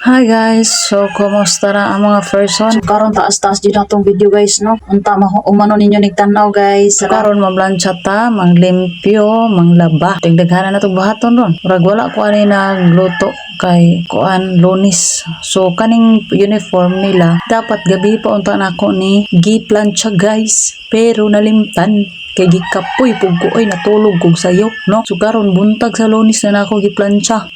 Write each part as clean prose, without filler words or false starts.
Hi guys, so kumusta na ang mga person? So karon taas-taas din atong video guys no. Unta umano ninyo nigtanaw guys. So karon mablansya ta, manglimpyo, manglaba. Tigdaghanan na to buhaton ron. Murag wala ko ani nagluto kay kuan Lunis. So kaning uniform nila dapat gabi pa unta nako ni giplansya guys. Pero nalimtan kay gikapoy pug ko ay natulog kog sayo no. So karon buntag sa Lunis na nako giplansya.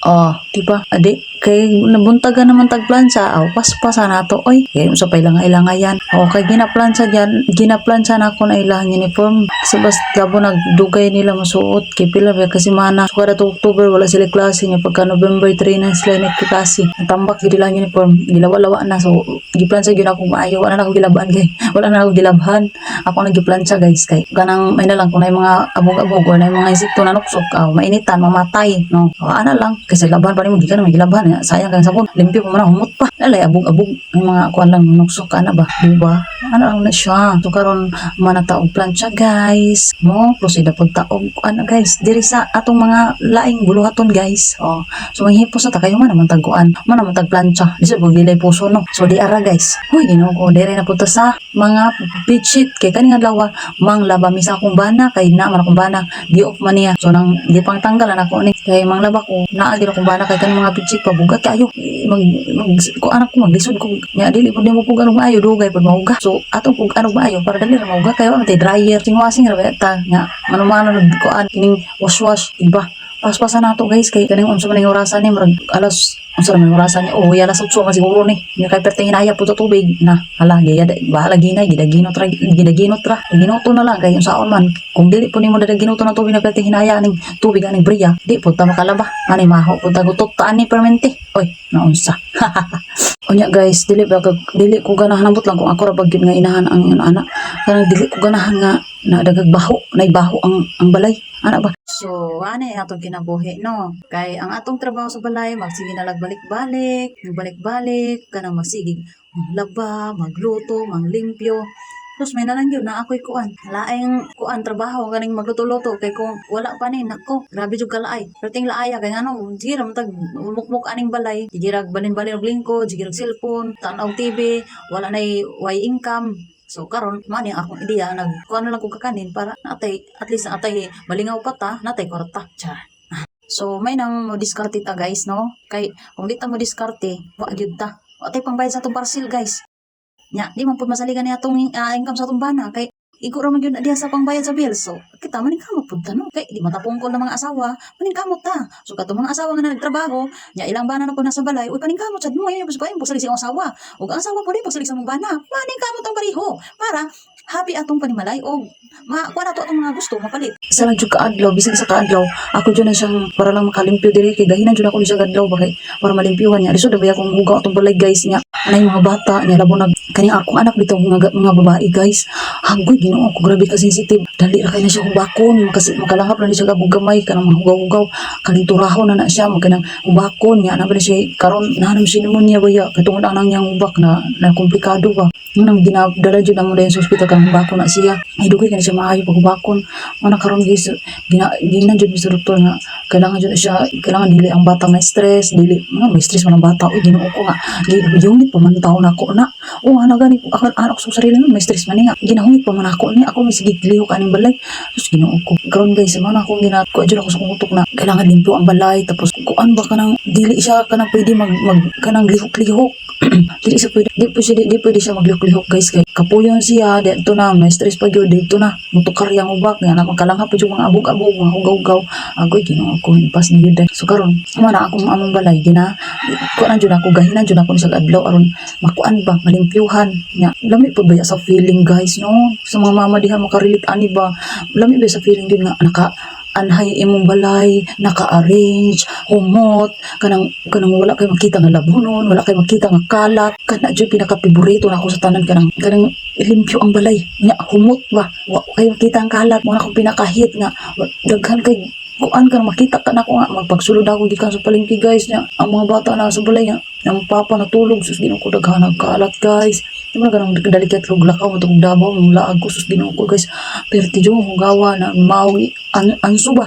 Diba? Adi kay nabuntagan naman tagplansa paspasan nato oy kay sa pailang-ilanga yan kay ginaplansa na ako na ilang uniform sa basta labo nagdugay nila masuot kay pila ba kasi mana so kada October wala sila klase nya pagka November 3 na sila nagklase natambak gid ilang uniform gilawa-lawa na so giplansa gyud ako maayo wala na ako gilaban kay wala na ako gilabhan ako nagiplansa guys kay ganang may na lang kung na mga abog-abog or na mga insekto na nuksok mainitan mamatay no ana lang kasi laban pa nimo gikan may gilaban sayang kang sabon limpyo pa man humot pa lalay abog-abog ang mga kuan lang nuksok ana ba diba ana lang na siya so karon manataog plancha guys mo proceed pag taog ana guys diri sa atong mga laing buluhaton guys so manghipos ta kayo man naman tagkuan man naman tag plancha di sa gilay puso no so di ara guys hoy Ginoo ko diri na punta sa mga bedsheet kay kaning adlaw manglaba misa akong bana kay na man akong bana di off man niya so nang di pang tanggalan ako ni kay manglaba ko naa gyud akong bana kay kaning mga bedsheet pabugat kayo mag ko anak ko maglisod ko nya dili pud mo pug anong maayo dugay pud mauga so atong pug anong maayo para dali ra mauga kay wala tay dryer sing washing ra ta nya mano-mano nagkuan kining wash iba paspasan nato guys kay kaning unsa man orasan ni murag alas unsa man orasan ni alas 8 man siguro ni nya kay perting hinaya pud tubig na hala gaya bahala ginay gidaginot ra ginoto na lang kay unsaon man kung dili pud nimo dadaginuto na tubig na perting hinaya ning tubig aning briya di pud ta makalaba ani maho pud ta gutot ta ani permente oy naunsa onya guys dili ko ganahan ambot lang kung ako ra bagyud nga inahan ang anak kanang dili ko ganahan nga nadagag baho ang balay ana ba so ani atong kinabuhi no kay ang atong trabaho sa balay magsige na balik-balik kanang magsige maglaba magluto manglimpyo tapos may nalang yun na ako'y kuan. Laing kuan trabaho ganing magluto-luto kay kung wala pa ni nako. Grabe jud kalaay. Perting laaya kay ano, sige ra matag mukmuk aning balay. Sige ra balin-balin og lingkod, sige ra cellphone, tanaw TV, wala nay way income. So karon mani akong ideya nagkuan lang ko kakanin para natay at least natay malingaw pa ta, natay kwarta. So may nang mo diskarte ta guys no. Kay kung di ta mo diskarte, wa gyud ta. Wa tay pangbayad sa atong parcel guys. Nya di man pud masaligan ni atong income sa atong bana kay igo ra man gyud diha sa pangbayad sa bills so kita maning kamot pud ta no kay di matapungkol na mga asawa maning kamot ta so katong mga asawa nga nagtrabaho nya ilang bana na pud nasa balay uy paning kamot sad mo ay pagsalig sa asawa ug ang asawa pud pagsalig sa mong bana maning kamot ang pareho para happy atong panimalay og kuha na to atong mga gusto mapalit sa lang jud kaadlaw bisag sa kaadlaw ako jud na siyang para lang makalimpyo diri kay gahinan jud ako sa adlaw ba kay para malimpyuhan niya lisod ba akong hugaw atong balay guys nya anay mga bata nya labo nag kaning akong anak bitaw mga babae guys hanggoy Ginoo ko grabe ka sensitive dali ra kay na siya hubakon kasi makalanghap na siya gabog gamay kanang hugaw-hugaw kaning turahon na siya magkanang hubakon nya na ba siya karon nahanam siya pneumonia baya katungod ang niyang hubak na komplikado ba nang ginadala jud na mo sa ospital kang hubakon na siya ay dugay ka na siya maayo pag hubakon mana karon guys ginan jud sa doktor nga kailangan jud siya kailangan dili ang bata may stress dili may stress man ang bata uy Ginoo ko nga gihungit pa man taon ako na ana gani ako anak sa sarili may stress man nga ginahungit pa man ako ni ako may sige liho kaning balay sus Ginoo ko karon guys man ako ginako jud ako sa kutok na kailangan limpyo ang balay tapos kuan ba kanang dili siya kanang pwede mag kanang lihok-lihok dili pwede siya maglihok-lihok guys kay kapuyon siya dito na may stress pa gyud dito na mutukar yang ubak nga na makalanghap pa jud mga abog-abog mga hugaw-hugaw agoy Ginoo ko pas ni gyud so karon man akong among balay kuan jud ako gahinan jud ako sa adlaw aron makuan ba malimpyuhan nya lami pud ba sa feeling guys no sa mga mama diha makarelate ani ba lami ba sa feeling gyud nga naka anhay imong balay naka-arrange humot kanang wala kay makita nga labunon wala kay makita nga kalat kana jud pinaka-paborito nako sa tanan kanang limpyo ang balay nya humot ba wa kay makita ang kalat mo na akong pinakahit nga daghan kay kuan kan makita ka nako nga magpagsulod ako gikan sa palengke guys nya ang mga bata na sa balay nga ang papa natulog sus Ginoo ko daghan ang kalat guys Diba ganang dalikat log lakaw mo itong dabaw mong laag ko sus Ginoo ko guys perti jud mo gawa na mawi anso ba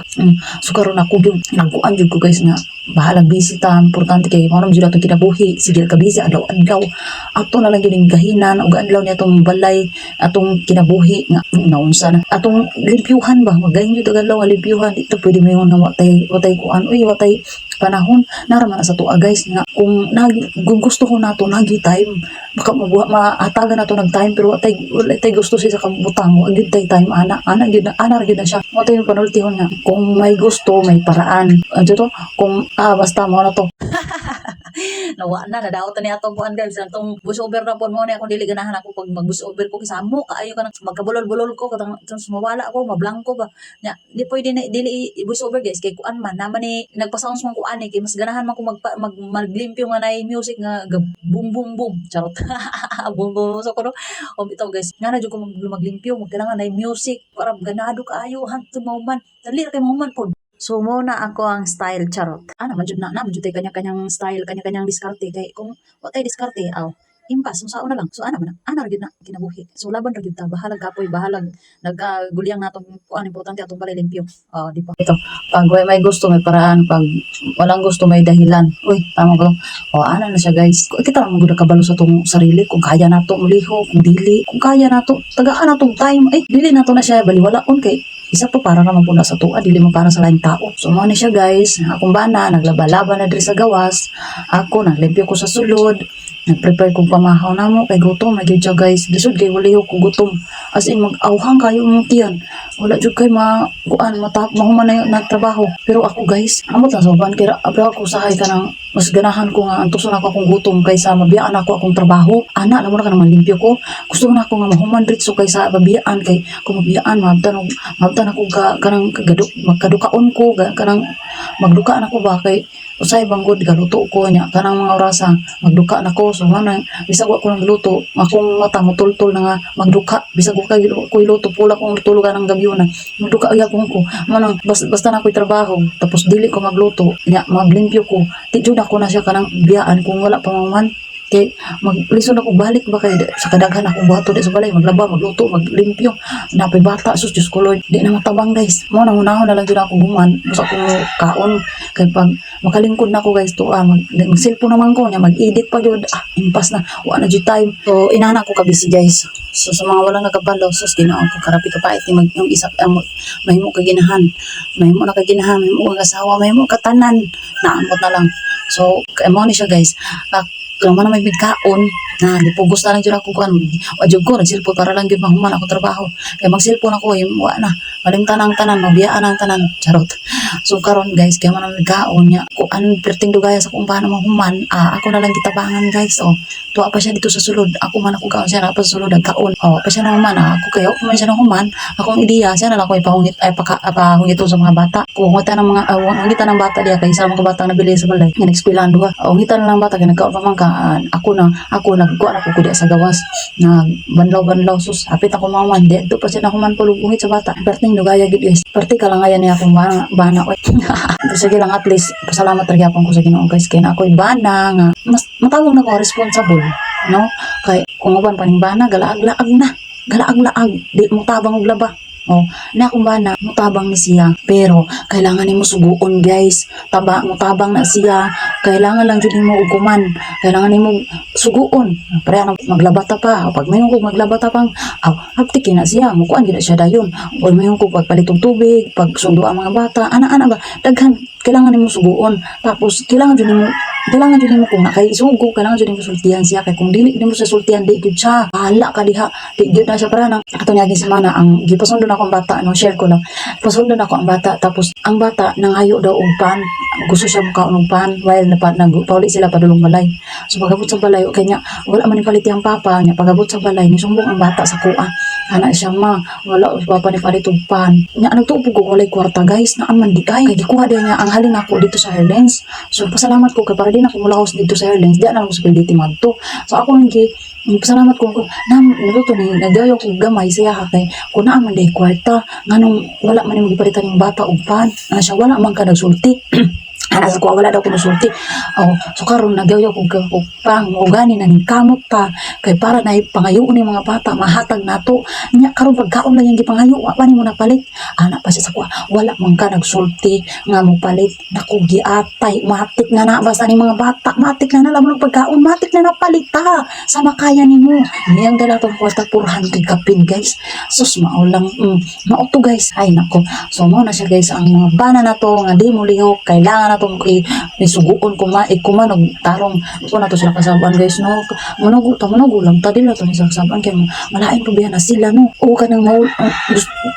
so karon ako yung nagkuan jud ko guys nga bahalang bisita, importante kay mo jud atong kinabuhi, sige ka busy adlaw-adlaw. Ato na lang yun gahinan ug adlaw ni atong balay, atong kinabuhi nga naunsa na. Atong limpyuhan ba, magayon jud adlaw nga limpyuhan, dito pwede mo nga watay kuan, uy watay panahon naraman na sa tuwa guys nga kung gusto ko nato nagi time baka maatagan nato nag time pero wala tay gusto siya sa kabutang wa gyud tay time gyud na siya mo tay panultihon nga kung may gusto may paraan adto to kung basta mo na to nawa na nadaot ni atong kuan guys atong bus over na pon mo ni akong dili ganahan ako pag mag bus over ko kisamo kaayo ka nang magkabulol-bulol ko katong mawala ako mablangko ba nya di pwede na dili bus over guys kay kuan man naman ni nagpa-sounds man ko ani kay mas ganahan man ko maglimpyo nga nay music nga boom boom boom charot boom boom so ko no o bitaw guys nga na jud ko maglimpyo magkailangan nay music para ganado kaayo hanto mauman dali ra kay mauman pod. So, muna ako ang style, charot. Naman jud tay kanya-kanyang style, kanya-kanyang diskarte. Kay, kung watay diskarte, impas, so na lang. So, ra gyud na, kinabuhi. So, laban ra gyud ta, bahalag kapoy, bahalag, naggulyang natong, importante atong palilimpyo. Di pa. Ito, pag may gusto, may paraan. Pag walang gusto, may dahilan. Uy, tama ko. Ana na siya, guys. Kita lang magud kabalo sa tong sarili, kung kaya nato muliho, kung dili, kung kaya nato, tagaan natong time, dili nato na siya, baliwalaon kay, isa pa para naman po na sa tuwa, dili mo para sa laing tao. So, mo na siya guys, akong bana, naglaba-laba na diri sa gawas, ako, naglimpyo ko sa sulod, nag-prepare kong pamahaw na mo, kay gutom, nagyod siya guys, lisod kay waliho kong gutom, as in, mag-awhang kayo mong tiyan, wala jud kay mahuman na yung nagtrabaho. Pero ako guys, amot lang sa uban, kaya abra ako sahay ka ng, mas ganahan ko nga, antuson ako akong gutom kaysa mabiyaan ako akong trabaho. Ana, alam mo na ka naman limpyo ko. Gusto ko na ako nga mahuman ritso kaysa mabiyaan kay, kung mabiyaan, mabtan ako kanang magkadukaon ko, kanang magdukaan ako ba kay, usay banggod galuto ko niya kanang mga orasa magduka na ko so man bisag ko nang luto akong mata mo tultol na nga magduka bisag ko kay ko iluto pula kong tulugan ng gabi na magduka gyapon ko man basta na ko'y trabaho tapos dili ko magluto nya maglimpyo ko di jud ako na siya kanang biyaan kung wala pa man kay maglison ako balik ba kay sa kadaghan akong buhaton di sa balay maglaba magluto maglimpyo napay bata sus Diyos ko Lord di na matabang guys mo nang unahon na lang jud ako guman basta ko kaon kay pag makalingkod na ako guys to mag-cellphone naman ko nya mag-edit pa jud impas na wa na jud time so inana ko kabisi guys so sa mga walang nagabalo sus Ginoo ko karapi ka pa iti yung isa mahimo ka ginahan mahimo na ka ginahan mahimo ka asawa mahimo ka tanan naamot na lang so mo ni siya guys kung man may bigkaon na dipugos na lang dyan ako kuan wajud ko nagsilpon para lang yun mahuman ako trabaho kaya magsilpon ako wa na malimtan ang tanan mabiyaan ang tanan charot so karon guys kaya man ang bigkaon niya kung anong perting dugaya sa kung paano mahuman ako na lang kitabangan guys tuwa pa siya dito sa sulod ako man ako kaon siya na pa sa sulod nagkaon pa siya na human ako kayo man siya na human akong ideya siya na lang ko ipahungit pahungito sa mga bata kung hungitan ng mga hungitan ng bata diya kay isa mga batang nabili sa balay nga nag-eskwelahan duha hungitan ng bata kay nagkaon pa man ka ako nagkuha na ko kundi sa gawas na banlaw sus apit ako maman di ito pa siya na human pulugungit sa bata perting dugaya gid guys perti kalangayan niya akong bana oy sige lang at least pasalamat ra gyapon ko sa Ginoo guys kay na ako'y bana nga mas matawag na ko responsible no kay kung uban paning bana galaag-laag di mo tabang og laba na akong bana mutabang ni siya pero kailangan nimo suguon guys mutabang na siya kailangan lang jud nimo uguman kailangan nimo suguon para maglabata pa pag mayon ko maglabata pang haptik na siya mukuan gid siya dayon o mayon ko pagpalitong tubig pag sundo ang mga bata ana ba daghan kailangan nimo suguon tapos kailangan jud nimo kung nakay sugo kailangan jud nimo sultihan siya kay kung dili nimo sa sultihan di gud siya hala ka diha di gud na siya para nang ato niya semana ang gipasundon ako ang bata share ko lang pasundon ako ang bata tapos ang bata nanghayo daw og pan gusto siya mukaon og pan while nagpauli sila padulong balay so pagabot sa balay kanya wala man ni paliti ang papa nya pagabot sa balay ni sumbong ang bata sa kuha ana siya wala papa ni palit og pan nya nagtuupog ko walay kwarta guys naaman di kay gikuha din niya ang halin ako dito sa Airlines so pasalamat ko kay para din ako mulahos dito sa Airlines di na ako sa dito madto so ako pasalamat ko naluto ni nagdayo ko gamay siya kay kung naaman day kwarta nganong wala man ni magipalitan yung bata og pan siya wala man ka nagsulti ana sa kuha wala daw ko sulti. Oh, so karon nagyaw ko pang ugani na ning kamot ta kay para na pangayoon ni mga bata mahatag nato nya karon pagkaon lang yung gipangayo wa pa nimo napalit ana pa siya sa kuha wala man ka nagsulti nga mo palit nako giatay matik na na basta ni mga bata matik na na lamang pagkaon matik na napalit ta sa makaya nimo niyang dala tong kwarta 400 kapin guys sus mao lang mao to guys ay nako so mo na siya guys ang mga bana na to nga di mo lihok kailangan na tong isuguon kuman og tarong ko na to sila kasaban guys no manugo lang ta dila to ni sa kasaban kay malain po na sila no o kanang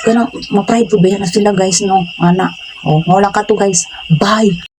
kanang ma-pride po na sila guys no ana oh mo lang ka to guys bye.